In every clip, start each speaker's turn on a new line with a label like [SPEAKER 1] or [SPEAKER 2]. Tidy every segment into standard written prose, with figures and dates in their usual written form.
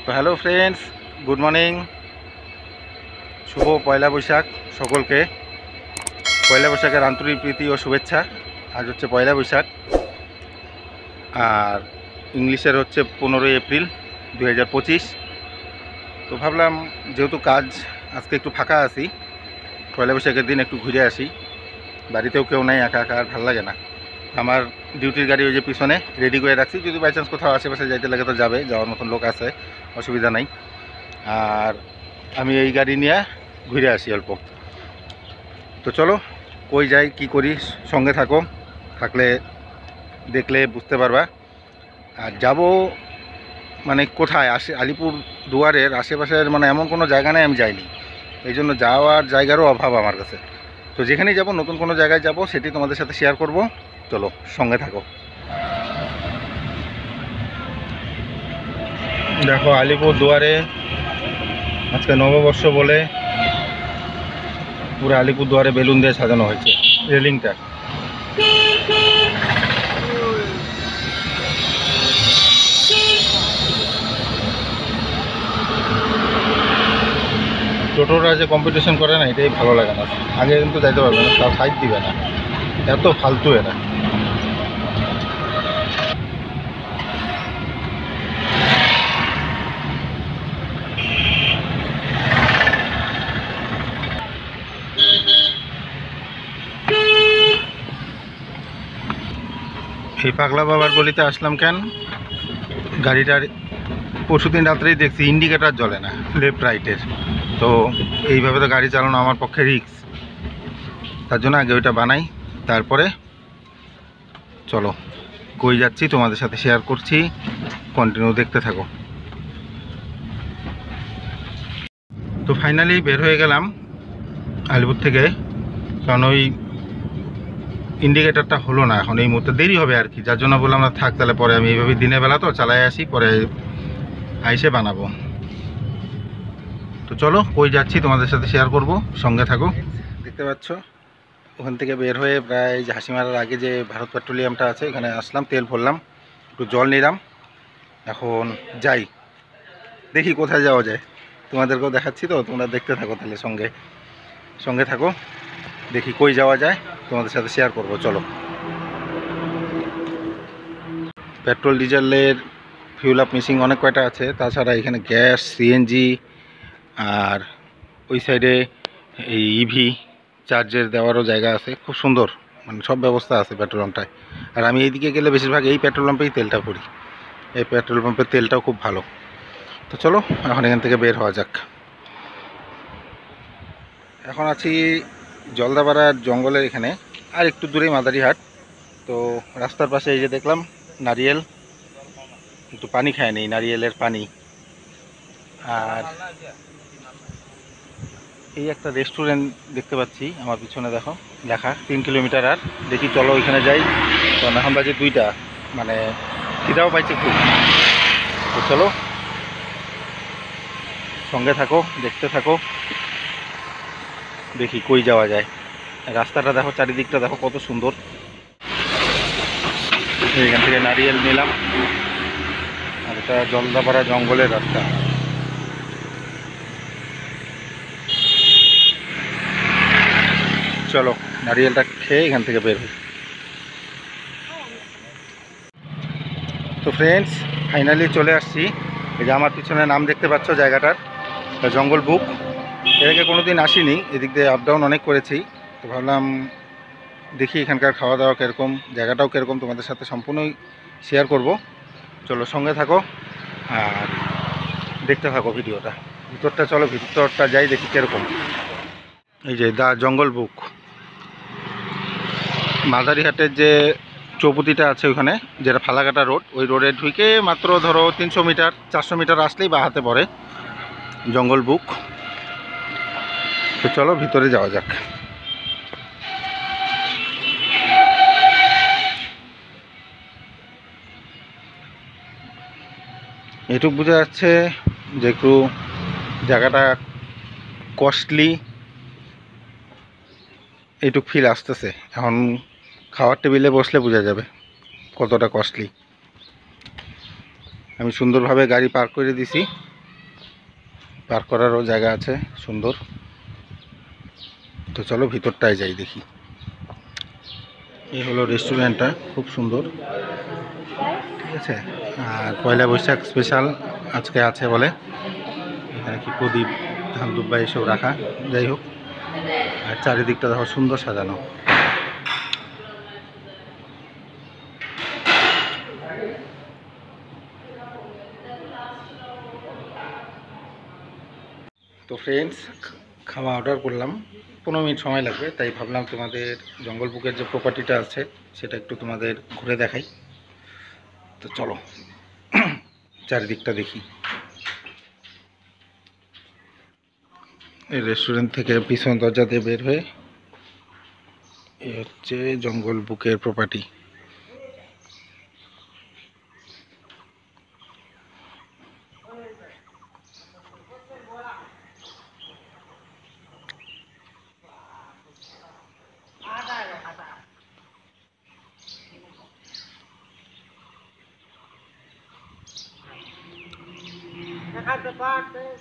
[SPEAKER 1] তো hello friends, good morning. শুভ পয়লা বৈশাখ সকলকে। পয়লা বৈশাখের আন্তরিক প্রীতি ও শুভেচ্ছা। আজ হচ্ছে পয়লা বৈশাখ, আর ইংলিশের হচ্ছে 15ই এপ্রিল 2025। তো ভাবলাম যেহেতু কাজ আজকে একটু ফাঁকা আছি, পয়লা বৈশাখের দিন একটু ঘুরে আসি। বাড়িতেও কেউ নাই, একা একা আর ভালো লাগে না। আমার ডিউটির গাড়ি ওই যে পিছনে রেডি করে রাখছি, যদি বাই চান্স কোথাও আশেপাশে যাইতে লাগে তো যাবে, যাওয়ার মতন লোক আছে, অসুবিধা নাই। আর আমি এই গাড়ি নিয়ে ঘুরে আসি অল্প। তো চলো কই যাই কি করি, সঙ্গে থাকো, থাকলে দেখলে বুঝতে পারবা। আর যাব মানে কোথায় আলিপুর দুয়ারের আশেপাশের মানে এমন কোনো জায়গা নেই আমি যাইনি, এই জন্য যাওয়ার জায়গারও অভাব আমার কাছে। তো যেখানেই যাব, নতুন কোনো জায়গায় যাব, সেটি তোমাদের সাথে শেয়ার করব। চলো সঙ্গে থাকো। দেখো আলিপুর দুয়ারে আজকে নববর্ষ বলে পুরো আলিপুর দুয়ারে বেলুন দিয়ে সাজানো হয়েছে রেলিংটা। টোটোরা যে কম্পিটিশন করে না, এটাই ভালো লাগে না। আগে কিন্তু যাইতে পারবে না, তাও সাইড দিবে না, এত ফালতু এরা। এই পাগলা বাবার গলিতে আসলাম কেন, গাড়িটার পরশুদিন রাত্রেই দেখছি ইন্ডিকেটার জ্বলে না লেফট রাইটের। তো এইভাবে তো গাড়ি চালানো আমার পক্ষে রিস্ক, তার জন্য আগে ওইটা বানাই, তারপরে চলো কই যাচ্ছি তোমাদের সাথে শেয়ার করছি, কন্টিনিউ দেখতে থাকো। তো ফাইনালি বের হয়ে গেলাম আলিপুর থেকে, কারণ ওই ইন্ডিকেটারটা হলো না এখন, এই মুহূর্তে দেরি হবে আর কি, যার জন্য বললাম না থাক তাহলে পরে আমি এইভাবে দিনের বেলা তো চালাই আসি, পরে আইসে বানাবো। তো চলো কই যাচ্ছি তোমাদের সাথে শেয়ার করব, সঙ্গে থাকো। দেখতে পাচ্ছ ওখান থেকে বের হয়ে প্রায় যে হাসিমারার আগে যে ভারত পেট্রোলিয়ামটা আছে, এখানে আসলাম, তেল ভরলাম, একটু জল নিলাম। এখন যাই, দেখি কোথায় যাওয়া যায়, তোমাদেরকেও দেখাচ্ছি, তো তোমরা দেখতে থাকো, তাহলে সঙ্গে সঙ্গে থাকো, দেখি কই যাওয়া যায়, তোমাদের সাথে শেয়ার করব। চলো। পেট্রোল ডিজেলের ফিউল আপ মেশিন অনেক কয়টা আছে, তাছাড়া এখানে গ্যাস, সিএনজি, আর ওই সাইডে এই ইভি চার্জের দেওয়ারও জায়গা আছে, খুব সুন্দর, মানে সব ব্যবস্থা আছে পেট্রোল পাম্পটায়। আর আমি এইদিকে গেলে বেশিরভাগ এই পেট্রোল পাম্পেই তেলটা ভরি, এই পেট্রোল পাম্পের তেলটাও খুব ভালো। তো চলো এখন এখান থেকে বের হওয়া যাক। এখন আছি জলদাপাড়ার জঙ্গলের এখানে, আর একটু দূরেই মাদারিহাট। তো রাস্তার পাশে এই যে দেখলাম নারিয়েল, একটু পানি খায় নেই, নারিয়েলের পানি। আর এই একটা রেস্টুরেন্ট দেখতে পাচ্ছি আমার পিছনে, দেখো লেখা 3 কিলোমিটার। আর দেখি চলো ওইখানে যাই, কারণ এখন বাজে 2টা, মানে খিদাও পাইছে খুব। তো চলো সঙ্গে থাকো, দেখতে থাকো, দেখি কই যাওয়া যায়। রাস্তাটা দেখো, চারিদিকটা দেখো কত সুন্দর। এখান থেকে নারিয়েল নিলাম, আর এটা জলদাপাড়া জঙ্গলের রাস্তা। চলো নারিয়েলটা খেয়ে এখান থেকে বের হই। তো ফ্রেন্ডস ফাইনালি চলে আসছি, এই যে আমার পিছনে নাম দেখতে পাচ্ছ জায়গাটার, জঙ্গল বুক। এর আগে কোনো দিন আসিনি, এদিক দিয়ে আপ ডাউন অনেক করেছি। তো ভাবলাম দেখি এখানকার খাওয়া দাওয়া কীরকম, জায়গাটাও কীরকম, তোমাদের সাথে সম্পূর্ণই শেয়ার করব। চলো সঙ্গে থাকো আর দেখতে থাকো ভিডিওটা। ভিতরটা চলো, ভিতরটা যাই, দেখি কীরকম। এই যে দা জঙ্গল বুক, মাদারিহাটের যে চৌপতিটা আছে ওখানে, যেটা ফালাকাটা রোড, ওই রোডে ঢুকে মাত্র ধরো 300 মিটার 400 মিটার আসলেই বা হাতে পড়ে জঙ্গল বুক। তো চলো ভিতরে যাওয়া যাক। এটুক বোঝা যাচ্ছে যে একটু জায়গাটা কস্টলি, এইটুক ফিল আসতেছে। এখন খাওয়ার টেবিলে বসলে বোঝা যাবে কতটা কস্টলি। আমি সুন্দরভাবে গাড়ি পার্ক করে দিছি, পার্ক করারও জায়গা আছে সুন্দর। তো চলো ভিতরটায় যাই দেখি। এই হলো রেস্টুরেন্টটা, খুব সুন্দর, ঠিক আছে। আর পয়লা বৈশাখ স্পেশাল আজকে আছে বলে, এখানে কি প্রদীপ, ধান দুব্বা এসব রাখা, যাই হোক। আর চারিদিকটা দেখো সুন্দর সাজানো। তো ফ্রেন্ডস, খাওয়া অর্ডার করলাম, 15 মিনিট সময় লাগবে, তাই ভাবলাম তোমাদের জঙ্গল বুকের যে প্রপার্টিটা আছে সেটা একটু তোমাদের ঘুরে দেখাই। তো চলো চারিদিকটা দেখি। এই রেস্টুরেন্ট থেকে পিছন দরজা দিয়ে বের হয়ে এই হচ্ছে জঙ্গল বুকের প্রপার্টি।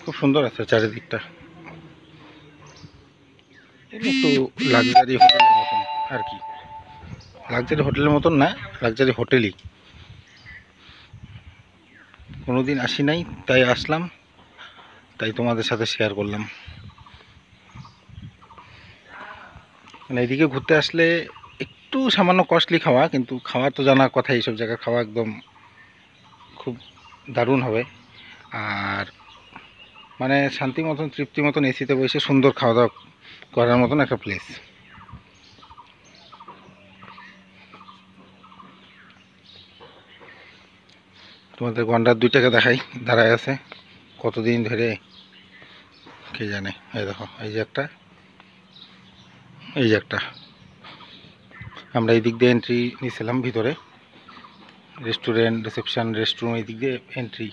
[SPEAKER 1] খুব সুন্দর আছে চারিদিকটা, একটু লাক্সারি হোটেলের মতন আর কি। লাক্সারি হোটেলের মতন না, লাক্সারি হোটেলই। কোনোদিন আসি নাই, তাই আসলাম, তাই তোমাদের সাথে শেয়ার করলাম। মানে এদিকে ঘুরতে আসলে একটু সামান্য কস্টলি খাওয়া, কিন্তু খাওয়া তো জানার কথা, এইসব জায়গায় খাওয়া একদম খুব দারুণ হবে। আর মানে শান্তি মতন, তৃপ্তি মতন, এসিতে বসে সুন্দর খাওয়া দাওয়া করার মতন একটা প্লেস। তোমাদের গন্ডার দুইটাকে দেখাই, দাঁড়ায় আছে কতদিন ধরে কে জানে। এই দেখো, এই যে একটা, এই যে একটা। আমরা এই দিক দিয়ে এন্ট্রি নিয়েছিলাম ভিতরে, রেস্টুরেন্ট, রিসেপশন, রেস্টরুম, এই দিক দিয়ে এন্ট্রি।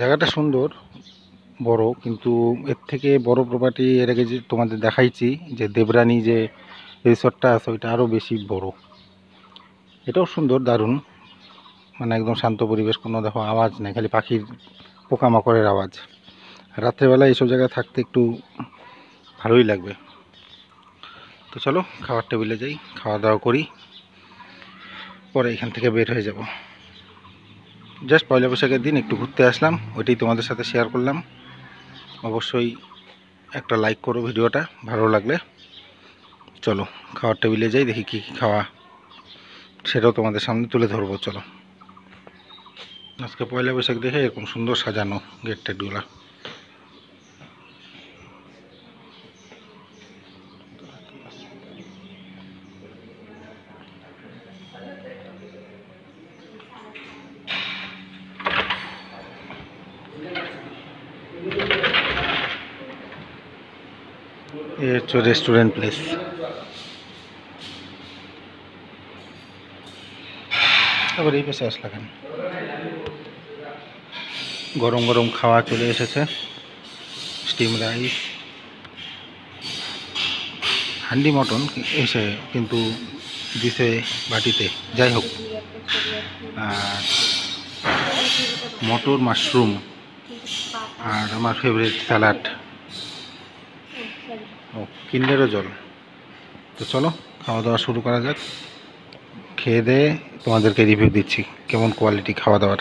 [SPEAKER 1] জায়গাটা সুন্দর, বড়, কিন্তু এর থেকে বড় প্রপার্টি এর আগে যে তোমাদের দেখাইছি, যে দেবরানী যে রিসর্টটা আছে, ওইটা আরও বেশি বড়। এটাও সুন্দর, দারুণ, মানে একদম শান্ত পরিবেশ, কোনো দেখো আওয়াজ নেই, খালি পাখির, পোকামাকড়ের আওয়াজ। রাত্রেবেলা এইসব জায়গায় থাকতে একটু ভালোই লাগবে। তো চলো খাওয়ার টেবিলে যাই, খাওয়া দাওয়া করি, পরে এখান থেকে বের হয়ে যাব। জাস্ট পয়লা বৈশাখের দিন একটু ঘুরতে আসলাম, ওইটাই তোমাদের সাথে শেয়ার করলাম। অবশ্যই একটা লাইক করো ভিডিওটা ভালো লাগলে। চলো খাওয়ার টেবিলে যাই, দেখি কী কী খাওয়া, সেটাও তোমাদের সামনে তুলে ধরবো। চলো, আজকে পয়লা বৈশাখ দেখে এরকম সুন্দর সাজানো গেট টেটগুলা। এই হচ্ছে রেস্টুরেন্ট প্লেস। আবার এই পাশে আসলা কেন? গরম গরম খাওয়া চলে এসেছে, স্টিম রাইস, হান্ডি মটন এসে কিন্তু দিছে বাটিতে, যাই হোক। আর মটর মাশরুম, আর আমার ফেভারিট স্যালাড, ও কিন্ডারও জল। তো চলো খাওয়া দাওয়া শুরু করা যাক, খেয়ে দিয়ে তোমাদেরকে রিভিউ দিচ্ছি কেমন কোয়ালিটি খাওয়া দাওয়ার।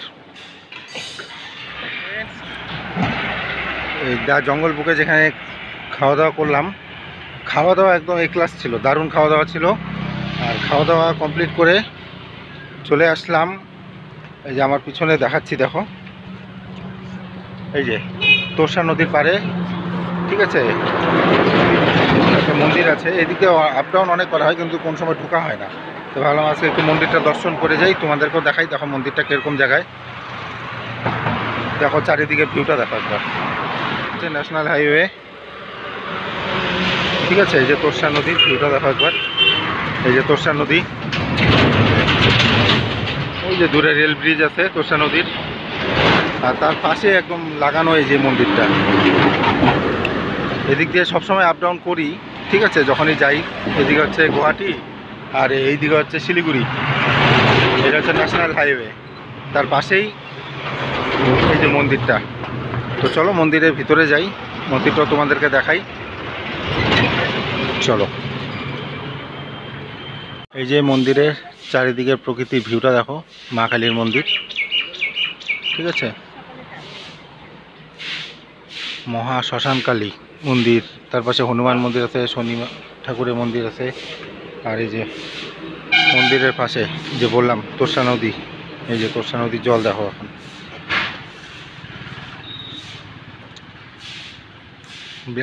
[SPEAKER 1] এই দা জঙ্গল বুকে যেখানে খাওয়া দাওয়া করলাম, খাওয়া দাওয়া একদম এ ক্লাস ছিল, দারুণ খাওয়া দাওয়া ছিল। আর খাওয়া দাওয়া কমপ্লিট করে চলে আসলাম, এই যে আমার পিছনে দেখাচ্ছি, দেখো এই যে তোরসা নদীর পাড়ে, ঠিক আছে, একটা মন্দির আছে। এদিকে আপ ডাউন অনেক করা হয়, কিন্তু কোন সময় ঢোকা হয় না। তো ভাবলাম আজকে একটু মন্দিরটা দর্শন করে যাই, তোমাদেরকেও দেখাই। দেখো মন্দিরটা কীরকম জায়গায়, দেখো চারিদিকে ভিউটা দেখো একবার। ন্যাশনাল হাইওয়ে, ঠিক আছে, এই যে তোরসা নদীর ভিউটা দেখো একবার। এই যে তোরসা নদী, ওই যে দূরে রেল ব্রিজ আছে তোরসা নদীর, আর তার পাশে একদম লাগানো এই যে মন্দিরটা। এদিক দিয়ে সবসময় আপ ডাউন করি, ঠিক আছে, যখনই যাই। এদিকে হচ্ছে গুয়াহাটি, আর এই দিকে হচ্ছে শিলিগুড়ি, এটা হচ্ছে ন্যাশনাল হাইওয়ে, তার পাশেই এই যে মন্দিরটা। তো চলো মন্দিরের ভিতরে যাই, মন্দিরটা তোমাদেরকে দেখাই, চলো। এই যে মন্দিরের চারিদিকের প্রকৃতির ভিউটা দেখো, মা কালীর মন্দির, ঠিক আছে, মহা শ্মশান কালী মন্দির, তার পাশে হনুমান মন্দির আছে, শনি ঠাকুরের মন্দির আছে। আর এই যে মন্দিরের পাশে যে বললাম তোরসা নদী, এই যে তোরসা নদীর জল দেখো এখন,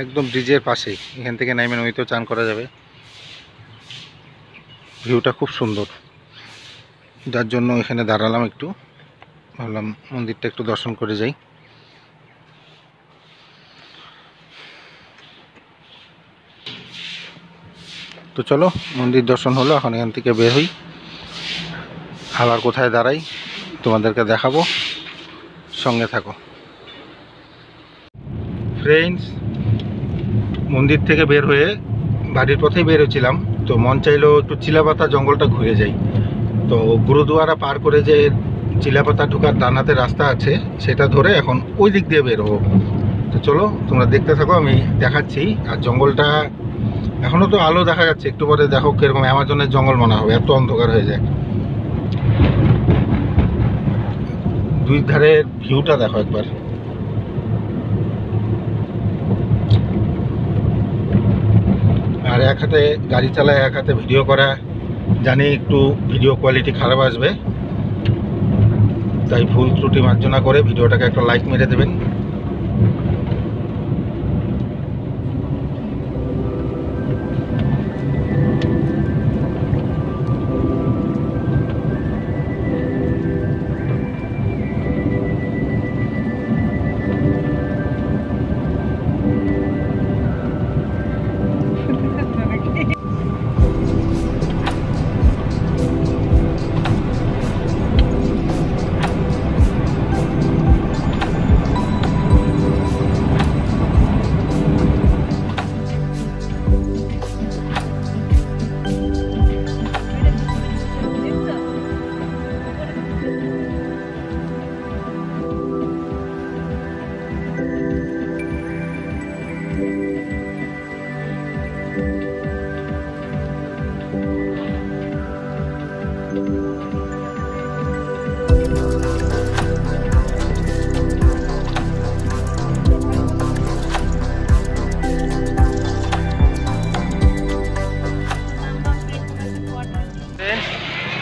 [SPEAKER 1] একদম ব্রিজের পাশেই, এখান থেকে নামে নদীতেও চান করা যাবে। ভিউটা খুব সুন্দর, যার জন্য এখানে দাঁড়ালাম, একটু ভাবলাম মন্দিরটা একটু দর্শন করে যাই। তো চলো মন্দির দর্শন হলো, এখন এখান থেকে বের হই, আবার কোথায় দাঁড়াই তোমাদেরকে দেখাবো, সঙ্গে থাকো। ফ্রেন্ডস, মন্দির থেকে বের হয়ে বাড়ির পথেই বের হয়েছিলাম, তো মন চাইলো একটু চিলাপাতা জঙ্গলটা ঘুরে যাই। তো গুরুদুয়ারা পার করে যে চিলাপাতা ঢোকার ডান হাতে রাস্তা আছে, সেটা ধরে এখন ওই দিক দিয়ে বের হবো। তো চলো তোমরা দেখতে থাকো, আমি দেখাচ্ছি। আর জঙ্গলটা এখনও তো আলো দেখা যাচ্ছে, একটু পরে দেখো কীরকম অ্যামাজনের জঙ্গল মনে হবে, এত অন্ধকার হয়ে যায়। দুই ধারের ভিউটা দেখো একবার, আর এক হাতে গাড়ি চালায়, এক হাতে ভিডিও করা, জানি একটু ভিডিও কোয়ালিটি খারাপ আসবে, তাই ভুল ত্রুটি মার্জনা করে ভিডিওটাকে একটা লাইক মেরে দেবেন।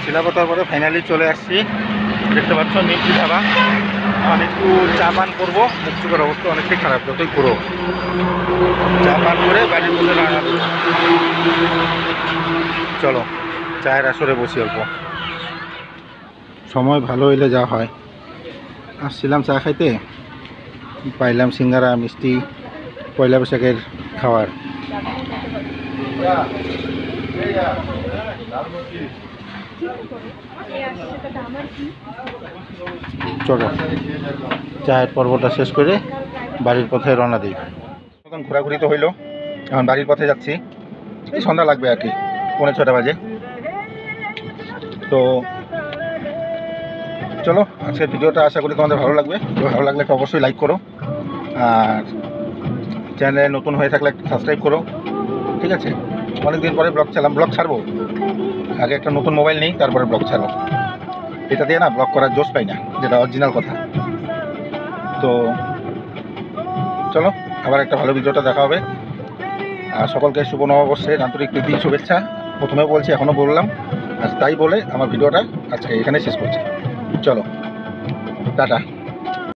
[SPEAKER 1] চিলাপাতার পরে ফাইনালি চলে আসছি, দেখতে পাচ্ছ নিমকি ধাবা। আমি একটু চা পান করবো, মুখচুকের অবস্থা অনেকটাই খারাপ, যতই করো চা পান করে বাড়ির মধ্যে দাঁড়াবো। চলো চায়ের আসরে বসি অল্প, সময় ভালো হইলে যা হয়। আসছিলাম চা খাইতে, পাইলাম সিঙ্গারা মিষ্টি, পয়লা বৈশাখের খাবার। চলো চায়ের পর্বটা শেষ করে বাড়ির পথে রওনা দিই। এখন ঘোরাঘুরি তো হইলো, এখন বাড়ির পথে যাচ্ছি, এই সন্ধ্যা লাগবে আর কি, 6:45 বাজে। তো চলো আজকের ভিডিওটা আশা করি তোমাদের ভালো লাগবে, ভালো লাগলে একটা অবশ্যই লাইক করো, আর চ্যানেলে নতুন হয়ে থাকলে একটা সাবস্ক্রাইব করো, ঠিক আছে। অনেকদিন পরে ব্লগ ছাড়বো, আগে একটা নতুন মোবাইল নেই তারপরে ব্লগ ছাড়বো, এটা দিয়ে না ব্লগ করার জোশ পাই না, যেটা অরিজিনাল কথা। তো চলো আবার একটা ভালো ভিডিওটা দেখা হবে, আর সকলকে শুভ নববর্ষের আন্তরিক প্রীতি শুভেচ্ছা প্রথমেও বলছি, এখনও বললাম, আর তাই বলে আমার ভিডিওটা আজকে এখানে শেষ করছি। চলো টাটা।